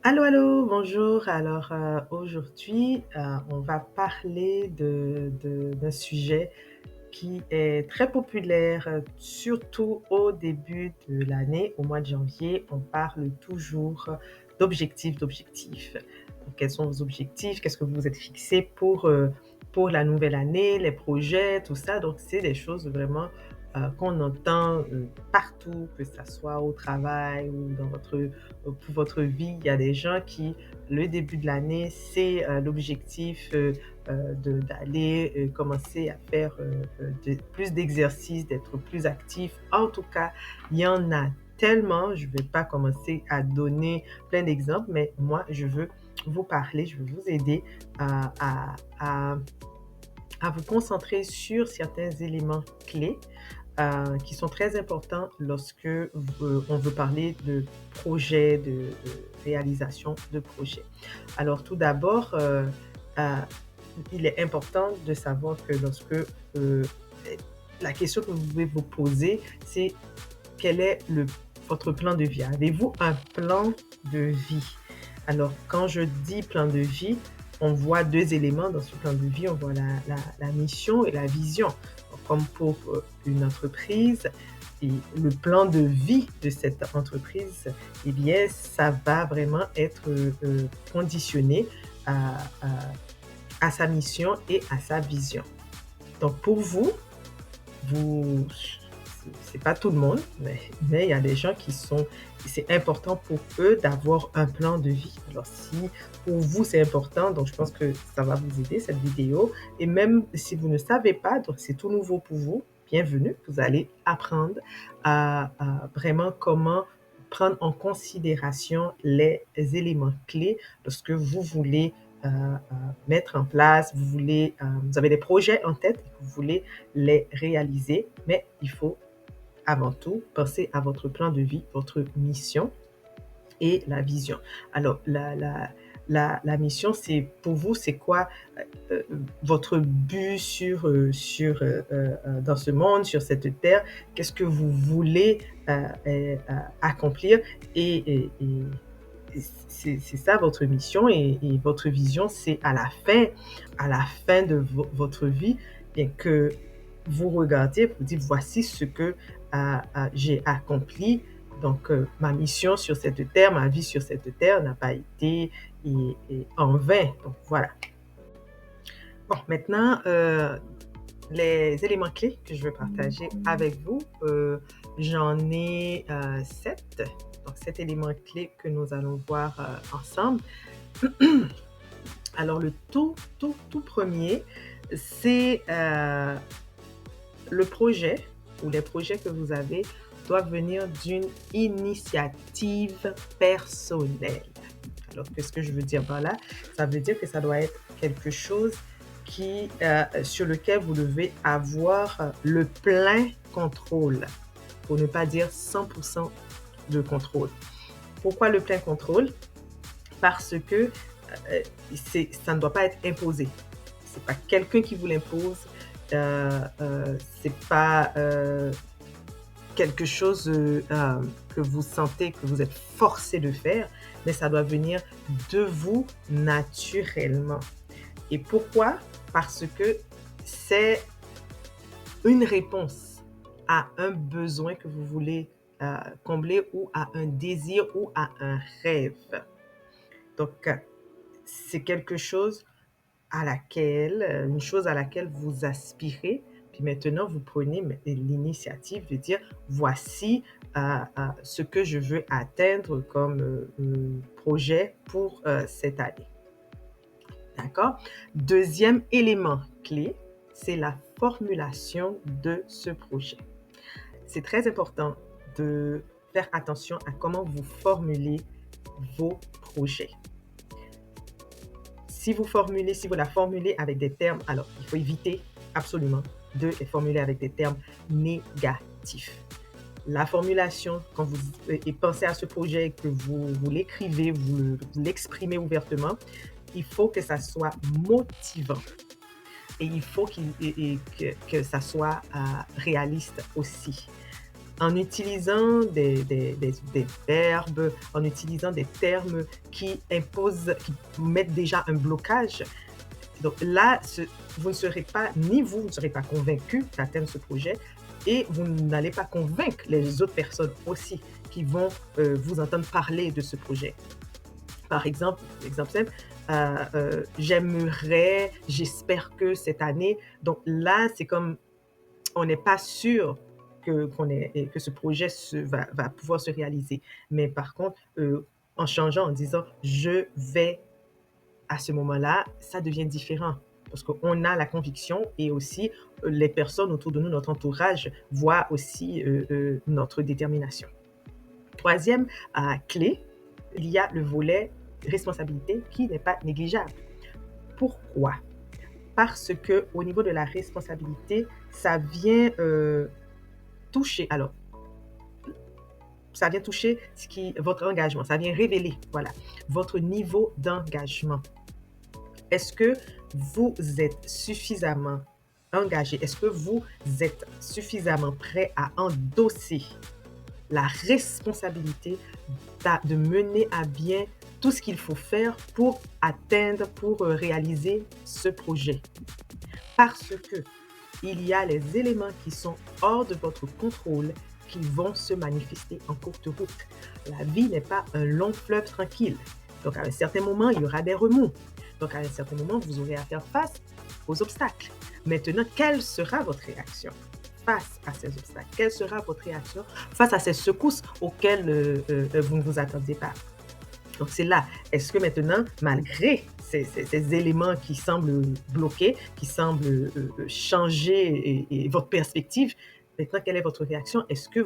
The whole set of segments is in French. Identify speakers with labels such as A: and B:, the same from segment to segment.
A: Allô, allô, bonjour. Alors, aujourd'hui, on va parler d'un sujet qui est très populaire, surtout au début de l'année, au mois de janvier. On parle toujours d'objectifs. Donc, quels sont vos objectifs? Qu'est-ce que vous vous êtes fixé pour la nouvelle année, les projets, tout ça. Donc, c'est des choses vraiment qu'on entend partout, que ça soit au travail ou pour votre vie. Il y a des gens qui, le début de l'année, c'est l'objectif d'aller commencer à faire plus d'exercices, d'être plus actif. En tout cas, il y en a tellement. Je ne vais pas commencer à donner plein d'exemples, mais moi, je veux vous parler, je veux vous aider à vous concentrer sur certains éléments clés qui sont très importants lorsque on veut parler de projet, de réalisation de projet. Alors tout d'abord, euh, il est important de savoir que lorsque la question que vous pouvez vous poser, c'est quel est votre plan de vie? Avez-vous un plan de vie? Alors, quand je dis plan de vie, on voit deux éléments dans ce plan de vie. On voit la mission et la vision. Donc, comme pour une entreprise, et le plan de vie de cette entreprise, eh bien, ça va vraiment être conditionné à, à- à sa mission et à sa vision. Donc, pour vous, vous, c'est pas tout le monde, mais il y a des gens c'est important pour eux d'avoir un plan de vie. Alors si pour vous c'est important, donc je pense que ça va vous aider cette vidéo. Et même si vous ne savez pas, donc c'est tout nouveau pour vous, bienvenue. Vous allez apprendre à vraiment comment prendre en considération les éléments clés lorsque vous voulez mettre en place, vous avez des projets en tête et que vous voulez les réaliser, mais il faut avant tout penser à votre plan de vie, votre mission et la vision. Alors, la mission, c'est pour vous, c'est quoi votre but dans ce monde, sur cette terre? Qu'est-ce que vous voulez accomplir? Et c'est ça votre mission et votre vision, c'est à la fin de votre vie, bien que vous regardiez, vous dites, voici ce que j'ai accompli. Donc, ma mission sur cette terre, ma vie sur cette terre n'a pas été en vain. Donc, voilà. Bon, maintenant, les éléments clés que je veux partager avec vous, j'en ai 7. Donc, 7 éléments clés que nous allons voir ensemble. Alors, le tout premier, c'est le projet ou les projets que vous avez doivent venir d'une initiative personnelle. Alors, qu'est-ce que je veux dire par là? Ça veut dire que ça doit être quelque chose sur lequel vous devez avoir le plein contrôle, pour ne pas dire 100% de contrôle. Pourquoi le plein contrôle? Parce que ça ne doit pas être imposé. C'est pas quelqu'un qui vous l'impose. C'est pas quelque chose que vous sentez que vous êtes forcé de faire, mais ça doit venir de vous naturellement. Et pourquoi? Parce que c'est une réponse à un besoin que vous voulez combler ou à un désir ou à un rêve. Donc, c'est quelque chose une chose à laquelle vous aspirez. Puis maintenant, vous prenez l'initiative de dire, voici ce que je veux atteindre comme projet pour cette année. D'accord? Deuxième élément clé, c'est la formulation de ce projet. C'est très important de faire attention à comment vous formulez vos projets. Si vous la formulez avec des termes, alors il faut éviter absolument de les formuler avec des termes négatifs. La formulation, quand vous pensez à ce projet, que vous l'écrivez, vous l'exprimez ouvertement, il faut que ça soit motivant et il faut que ça soit réaliste aussi. en utilisant des verbes, en utilisant des termes qui imposent, qui mettent déjà un blocage. Donc là, vous ne serez pas, ni vous ne serez pas convaincu d'atteindre ce projet et vous n'allez pas convaincre les autres personnes aussi qui vont vous entendre parler de ce projet. Par exemple, exemple simple, j'aimerais, j'espère que cette année. Donc là, c'est comme on n'est pas sûr que ce projet va pouvoir se réaliser. Mais par contre, en changeant, en disant je vais à ce moment-là, ça devient différent. Parce qu'on a la conviction et aussi les personnes autour de nous, notre entourage, voient aussi notre détermination. Troisième clé, il y a le volet responsabilité qui n'est pas négligeable. Pourquoi? Parce que au niveau de la responsabilité, ça vient toucher. Alors, ça vient toucher votre engagement. Ça vient révéler, voilà, votre niveau d'engagement. Est-ce que vous êtes suffisamment engagé? Est-ce que vous êtes suffisamment prêt à endosser la responsabilité de mener à bien tout ce qu'il faut faire pour atteindre, pour réaliser ce projet? Parce que il y a les éléments qui sont hors de votre contrôle qui vont se manifester en courte route. La vie n'est pas un long fleuve tranquille. Donc, à un certain moment, il y aura des remous. Donc, à un certain moment, vous aurez à faire face aux obstacles. Maintenant, quelle sera votre réaction face à ces obstacles? Quelle sera votre réaction face à ces secousses auxquelles vous ne vous attendiez pas? Donc, c'est là. Est-ce que maintenant, malgré ces éléments qui semblent bloquer, qui semblent changer et votre perspective, maintenant, quelle est votre réaction? Est-ce que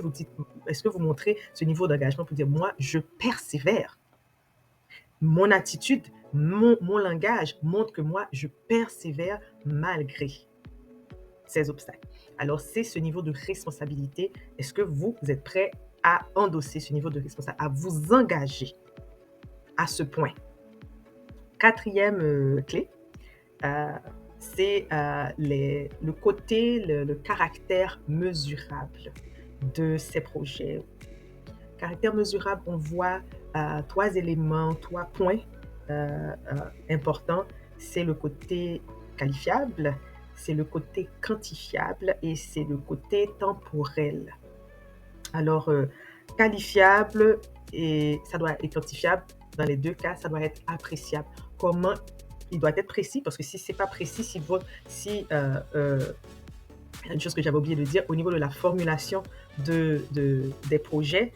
A: vous montrez ce niveau d'engagement pour dire, moi, je persévère? Mon attitude, mon langage montre que moi, je persévère malgré ces obstacles. Alors, c'est ce niveau de responsabilité. Est-ce que vous êtes prêt à endosser ce niveau de responsabilité, à vous engager à ce point? Quatrième clé, c'est le côté, le caractère mesurable de ces projets. Caractère mesurable, on voit 3 éléments, 3 points importants. C'est le côté qualifiable, c'est le côté quantifiable et c'est le côté temporel. Alors, qualifiable et ça doit être quantifiable. Dans les deux cas, ça doit être appréciable. Comment il doit être précis, parce que si c'est pas précis, une chose que j'avais oublié de dire, au niveau de la formulation des projets,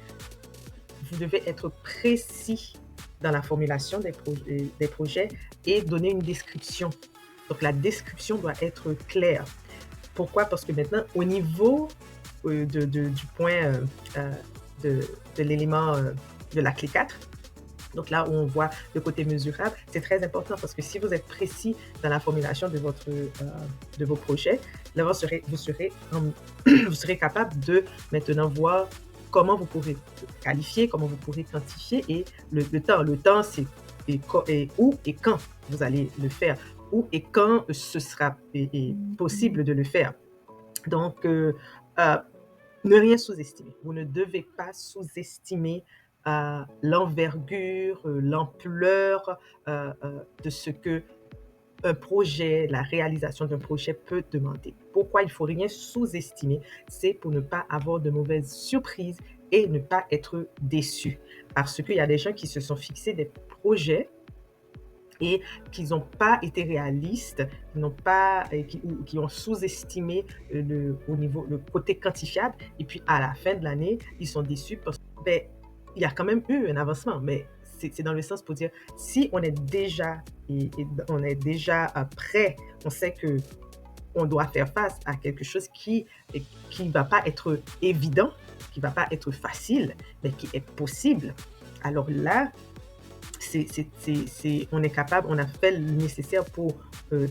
A: vous devez être précis dans la formulation des projets et donner une description. Donc, la description doit être claire. Pourquoi? Parce que maintenant, au niveau du point de l'élément de la clé 4, donc là où on voit le côté mesurable, c'est très important parce que si vous êtes précis dans la formulation de vos projets, là, vous serez capable de maintenant voir comment vous pourrez qualifier, comment vous pourrez quantifier et le temps. Le temps, c'est où et quand vous allez le faire, où et quand ce sera possible de le faire. Donc, ne rien sous-estimer. Vous ne devez pas sous-estimer l'envergure, l'ampleur de ce que un projet, la réalisation d'un projet peut demander. Pourquoi il ne faut rien sous-estimer? C'est pour ne pas avoir de mauvaises surprises et ne pas être déçu. Parce qu'il y a des gens qui se sont fixés des projets et qui n'ont pas été réalistes, qui ont sous-estimé le côté quantifiable. Et puis, à la fin de l'année, ils sont déçus parce qu'il y a quand même eu un avancement, mais c'est dans le sens pour dire, si on est déjà, prêt, on sait que on doit faire face à quelque chose qui ne va pas être évident, qui ne va pas être facile, mais qui est possible. Alors là, on est capable, on a fait le nécessaire pour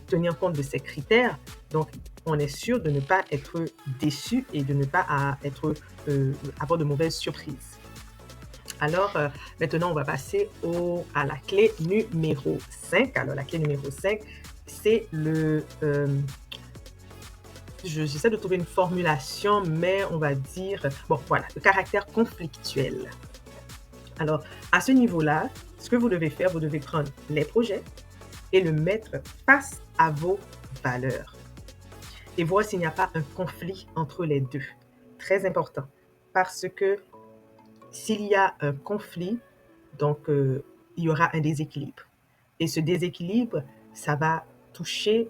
A: tenir compte de ces critères. Donc, on est sûr de ne pas être déçu et de ne pas avoir de mauvaises surprises. Alors, maintenant, on va passer à la clé numéro 5. Alors, la clé numéro 5, c'est j'essaie de trouver une formulation, mais on va dire, bon, voilà, le caractère conflictuel. Alors, à ce niveau-là, ce que vous devez faire, vous devez prendre les projets et le mettre face à vos valeurs et voir s'il n'y a pas un conflit entre les deux. Très important, parce que s'il y a un conflit, donc il y aura un déséquilibre. Et ce déséquilibre, ça va toucher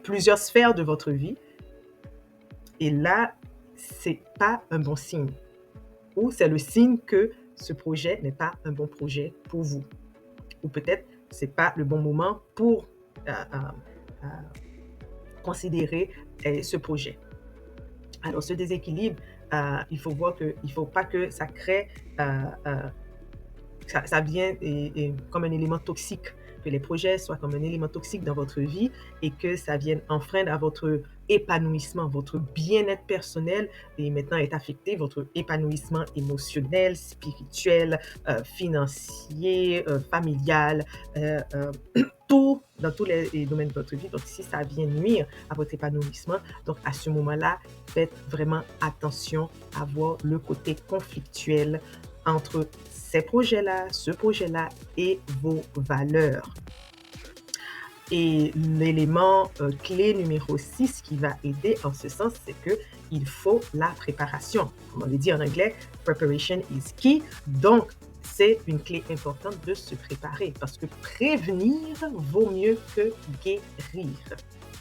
A: plusieurs sphères de votre vie. Et là, c'est pas un bon signe. Ou c'est le signe que ce projet n'est pas un bon projet pour vous. Ou peut-être c'est pas le bon moment pour considérer ce projet. Alors, ce déséquilibre, il faut voir qu'il ne faut pas que ça crée, ça vienne comme un élément toxique, que les projets soient comme un élément toxique dans votre vie et que ça vienne enfreindre à votre épanouissement, votre bien-être personnel et maintenant est affecté, votre épanouissement émotionnel, spirituel, financier, familial, tout dans tous les domaines de votre vie. Donc, si ça vient nuire à votre épanouissement, donc à ce moment-là, faites vraiment attention à voir le côté conflictuel entre ces projets-là, ce projet-là et vos valeurs. Et l'élément clé numéro 6 qui va aider en ce sens, c'est qu'il faut la préparation. Comme on le dit en anglais, preparation is key. Donc, c'est une clé importante de se préparer parce que prévenir vaut mieux que guérir,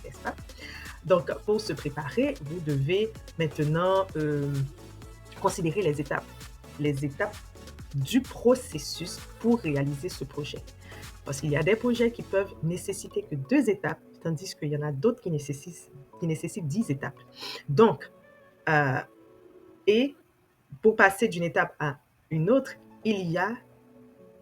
A: n'est-ce pas? Donc, pour se préparer, vous devez maintenant considérer les étapes du processus pour réaliser ce projet. Parce qu'il y a des projets qui peuvent nécessiter que 2 étapes, tandis qu'il y en a d'autres qui nécessitent 10 étapes. Donc, et pour passer d'une étape à une autre, il y a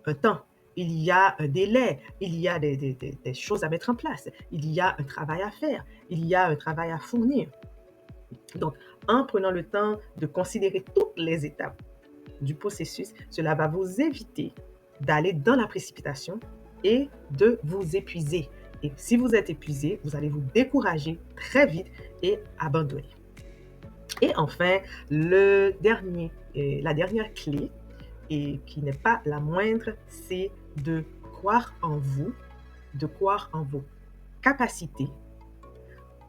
A: un temps, il y a un délai, il y a des choses à mettre en place, il y a un travail à faire, il y a un travail à fournir. Donc, en prenant le temps de considérer toutes les étapes du processus, cela va vous éviter d'aller dans la précipitation et de vous épuiser. Et si vous êtes épuisé, vous allez vous décourager très vite et abandonner. Et enfin, la dernière clé, et qui n'est pas la moindre, c'est de croire en vous, de croire en vos capacités,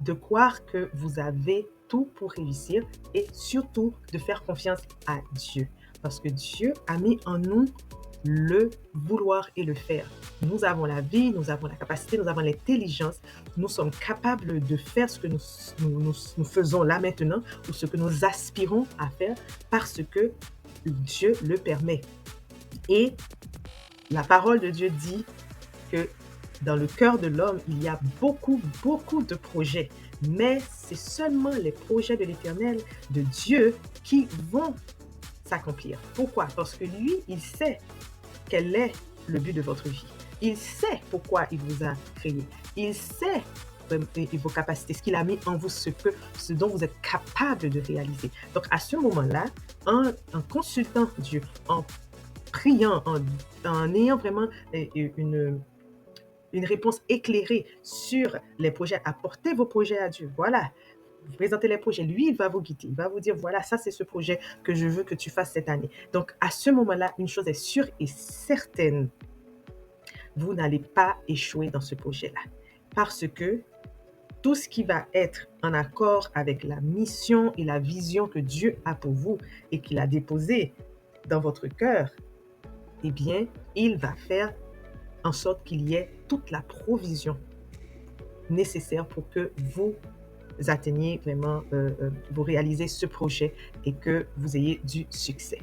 A: de croire que vous avez tout pour réussir et surtout de faire confiance à Dieu. Parce que Dieu a mis en nous le vouloir et le faire. Nous avons la vie, nous avons la capacité, nous avons l'intelligence. Nous sommes capables de faire ce que nous faisons là maintenant ou ce que nous aspirons à faire parce que Dieu le permet. Et la parole de Dieu dit que dans le cœur de l'homme, il y a beaucoup, beaucoup de projets. Mais c'est seulement les projets de l'Éternel, de Dieu, qui vont s'accomplir. Pourquoi? Parce que lui, il sait quel est le but de votre vie. Il sait pourquoi il vous a créé. Il sait vos capacités, ce qu'il a mis en vous, ce dont vous êtes capable de réaliser. Donc, à ce moment-là, en consultant Dieu, en priant, en ayant vraiment une réponse éclairée sur les projets, apportez vos projets à Dieu. Voilà. Vous présentez les projets, lui, il va vous guider, il va vous dire, voilà, ça c'est ce projet que je veux que tu fasses cette année. Donc, à ce moment-là, une chose est sûre et certaine, vous n'allez pas échouer dans ce projet-là. Parce que tout ce qui va être en accord avec la mission et la vision que Dieu a pour vous et qu'il a déposé dans votre cœur, eh bien, il va faire en sorte qu'il y ait toute la provision nécessaire pour que vous atteigniez vraiment, vous réalisez ce projet et que vous ayez du succès.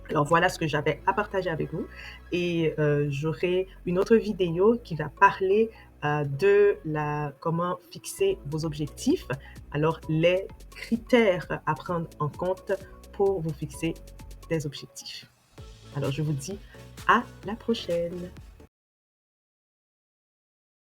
A: Alors voilà ce que j'avais à partager avec vous et j'aurai une autre vidéo qui va parler de comment fixer vos objectifs. Alors les critères à prendre en compte pour vous fixer des objectifs. Alors je vous dis à la prochaine.